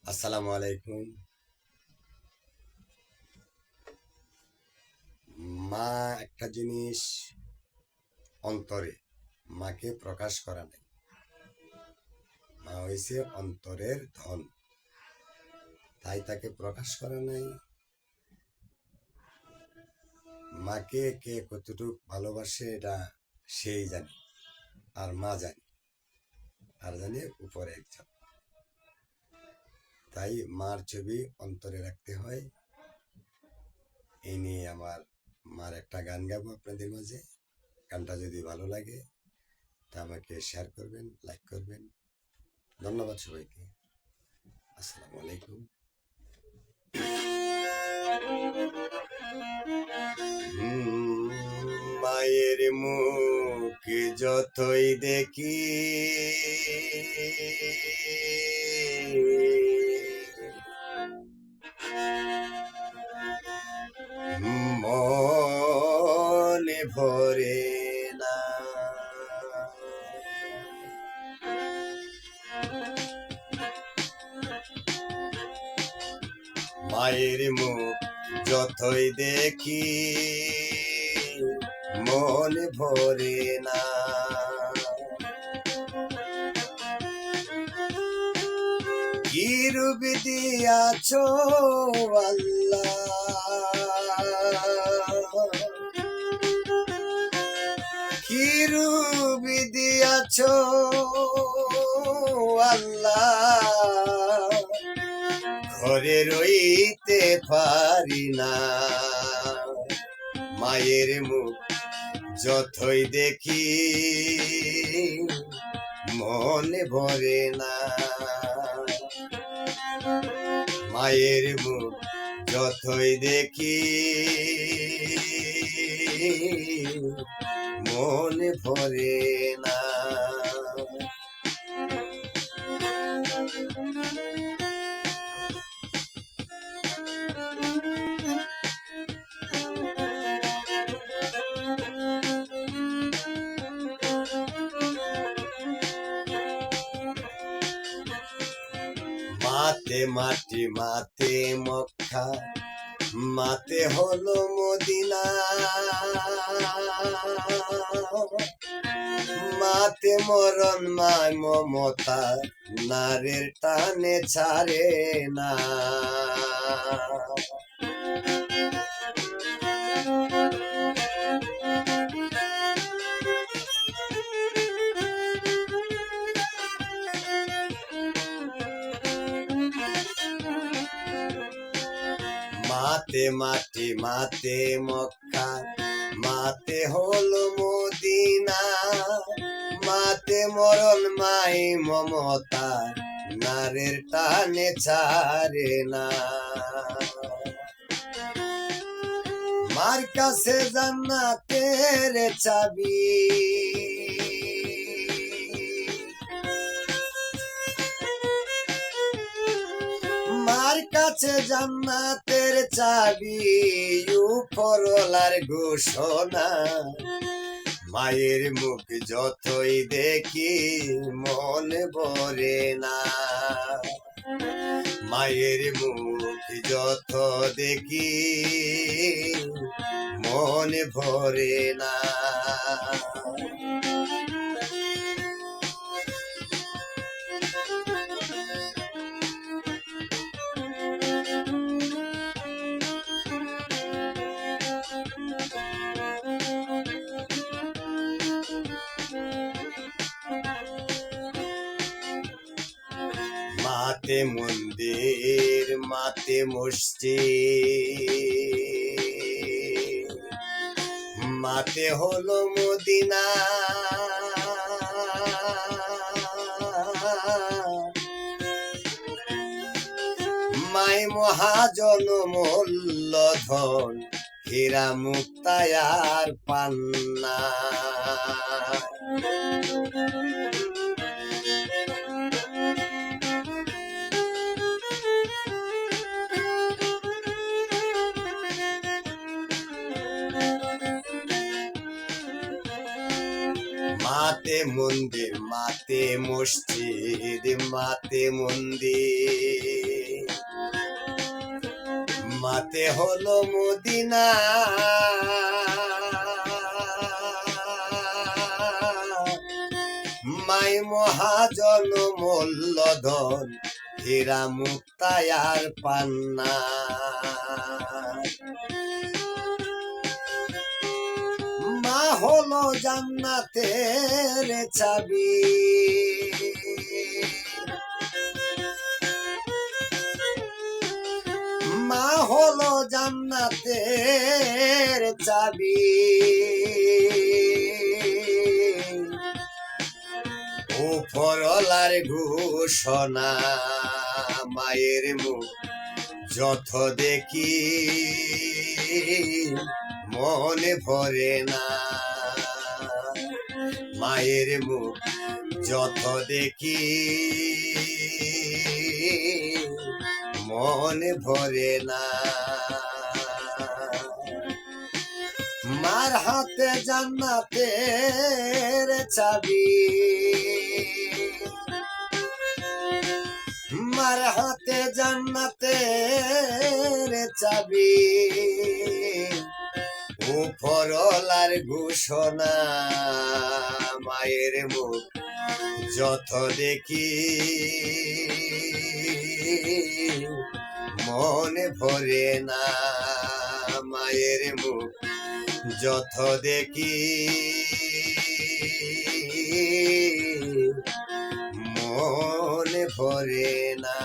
আসসালামু আলাইকুম। মা একটা জিনিস অন্তরে, মাকে প্রকাশ করা নাই। মা হয়েছে অন্তরের ধন, তাই তাকে প্রকাশ করা নাই। মাকে কে কতটুকু ভালোবাসে এটা সেই জানে, আর মা জানে, আর জানে উপরে একজন। তাই মার ছবি অন্তরে রাখতে হয়। এই নিয়ে আমার মার একটা গান গাবো আপনাদের মাঝে। গানটা যদি ভালো লাগে তা আমাকে শেয়ার করবেন, লাইক করবেন। ধন্যবাদ সবাইকে। আসসালামু আলাইকুম। মায়ের মুখ যতই দেখি মনে ভরে না। মায়ের মুখ যতই দেখি মন ভরে না। কি রূপ দিয়াছ আল্লাহ, কি রূপ দিয়াছ আল্লাহ, ঘরে রইতে পারি না। মায়ের মুখ যতই দেখি মনে ভরে না। মায়ের মুখ যতই দেখি মনে ভরে না। মাতে মাটি, মাতে মক্কা, মাতে হলো মদিনা। মাতে মরণ, মায় মমতা, নারীর টানে ছাড়ে না। মাতে মাটি, মাতে মক্কা, মাতে হলো মদিনা। মাতে মরণ, মাই মমতা, নারীর টানে ছাড়ে না। মার কাছে জান্নাতের চাবি, মার কাছে জান্নাতের চাবি, উপরওয়ালার ঘোষণা। মায়ের মুখ যতই দেখি মনে ভরে না। মায়ের মুখ যত দেখি মনে ভরে না। মাতে মন্দির, মাতে মসজিদ, মাতে হলো মদিনা। মাই মহাজন মূল্যধন, হীরা মুক্তায়ার পান্না। মাতে মন্দির, মাতে মসজিদ, মাতে মন্দির, নামাতে হলো মদিনা, মাই মহাজন মূল্যধন হীরা মুক্তায়ার পান্না। মা হলো জান্নাতের চাবি, মা হলো জান্নাতের চাবি। উপরলার ঘোষণা, মায়ের মুখ যত দেখি মনে ভরে না, মায়ের মুখ যত দেখি মনে ভরে না। মার হাতে জান্নাতের চাবি, মার হাতে জান্নাতের চাবি। উপরলার ঘোষণা, মায়ের মুখ যত দেখি মনে ভরে না, মায়ের মুখ যত দেখি মনে ভরে না।